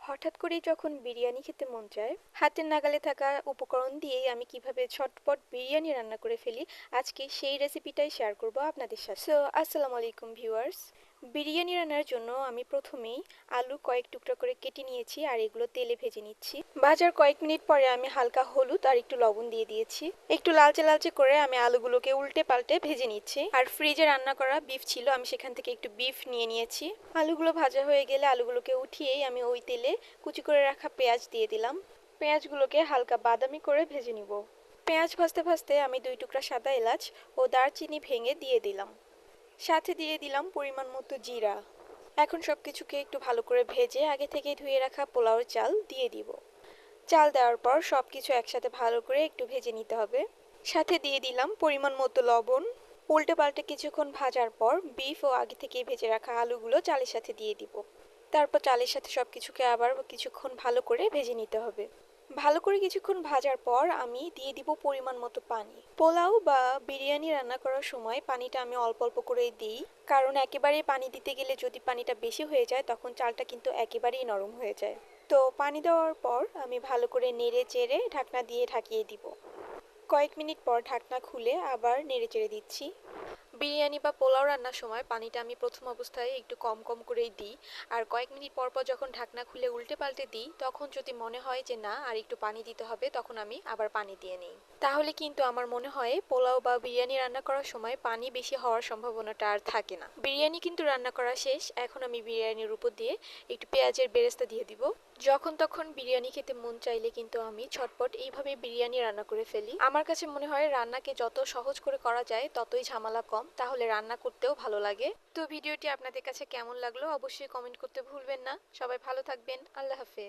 হঠাৎ করেই যখন বিরিয়ানি খেতে মন চায়, হাতের নাগালে থাকা উপকরণ দিয়েই আমি কিভাবে ঝটপট বিরিয়ানি রান্না করে ফেলি, আজকে সেই রেসিপিটাই শেয়ার করব আপনাদের সাথে। আসসালামু আলাইকুম ভিউয়ার্স। বিরিয়ানি রান্নার জন্য আমি প্রথমেই আলু কয়েক টুকরা করে কেটে নিয়েছি আর এগুলো তেলে ভেজে নিচ্ছি। ভাজার কয়েক মিনিট পরে আমি হালকা হলুদ আর একটু লবণ দিয়ে দিয়েছি। একটু লালচে লালচে করে আমি আলুগুলোকে উল্টে পাল্টে ভেজে নিচ্ছি। আর ফ্রিজে রান্না করা বিফ ছিল, আমি সেখান থেকে একটু বিফ নিয়ে নিয়েছি। আলুগুলো ভাজা হয়ে গেলে আলুগুলোকে উঠিয়েই আমি ওই তেলে কুচি করে রাখা পেঁয়াজ দিয়ে দিলাম। পেঁয়াজগুলোকে হালকা বাদামি করে ভেজে নিব। পেঁয়াজ ভাজতে ভাজতে আমি 2 টুকরা সাদা এলাচ ও দারচিনি ভেঙে দিয়ে দিলাম। সাথে দিয়ে দিলাম পরিমাণ মতো জিরা। এখন সবকিছুকে একটু ভালো করে ভেজে আগে থেকে ধুয়ে রাখা পোলাওর চাল দিয়ে দিব। চাল দেওয়ার পর সবকিছু একসাথে ভালো করে একটু ভেজে নিতে হবে। সাথে দিয়ে দিলাম পরিমাণ মতো লবণ। উল্টে পাল্টে কিছুক্ষণ ভাজার পর বিফ ও আগে থেকে ভেজে রাখা আলুগুলো চালের সাথে দিয়ে দিব। তারপর চালের সাথে সবকিছুকে আবার কিছুক্ষণ ভালো করে ভেজে নিতে হবে। ভালো করে কিছুক্ষণ ভাজার পর আমি দিয়ে দিব পরিমাণ মতো পানি। পোলাও বা বিরিয়ানি রান্না করার সময় পানিটা আমি অল্প অল্প করেই দিই, কারণ একেবারেই পানি দিতে গেলে যদি পানিটা বেশি হয়ে যায় তখন চালটা কিন্তু একেবারেই নরম হয়ে যায়। তো পানি দেওয়ার পর আমি ভালো করে নেড়ে চেড়ে ঢাকনা দিয়ে ঢাকিয়ে দিব। কয়েক মিনিট পর ঢাকনা খুলে আবার নেড়ে চেড়ে দিচ্ছি। বিরিয়ানি বা পোলাও রান্নার সময় পানিটা আমি প্রথম অবস্থায় একটু কম কম করেই দিই। আর কয়েক মিনিট পর পর যখন ঢাকনা খুলে উল্টে পাল্টে দিই, তখন যদি মনে হয় যে না আর একটু পানি দিতে হবে, তখন আমি আবার পানি দিয়ে নিই। তাহলে কিন্তু আমার মনে হয় পোলাও বা বিরিয়ানি রান্না করার সময় পানি বেশি হওয়ার সম্ভাবনাটা আর থাকে না। বিরিয়ানি কিন্তু রান্না করা শেষ। এখন আমি বিরিয়ানির উপর দিয়ে একটু পেঁয়াজের বেরেস্তা দিয়ে দিব। যখন তখন বিরিয়ানি খেতে মন চাইলে কিন্তু আমি ঝটপট এইভাবে বিরিয়ানি রান্না করে ফেলি। আমার কাছে মনে হয় রান্নাকে যত সহজ করে করা যায় ততই ঝামেলা কম, তাহলে রান্না করতেও ভালো লাগে। তো ভিডিওটি আপনাদের কাছে কেমন লাগলো অবশ্যই কমেন্ট করতে ভুলবেন না। সবাই ভালো থাকবেন। আল্লাহ হাফেজ।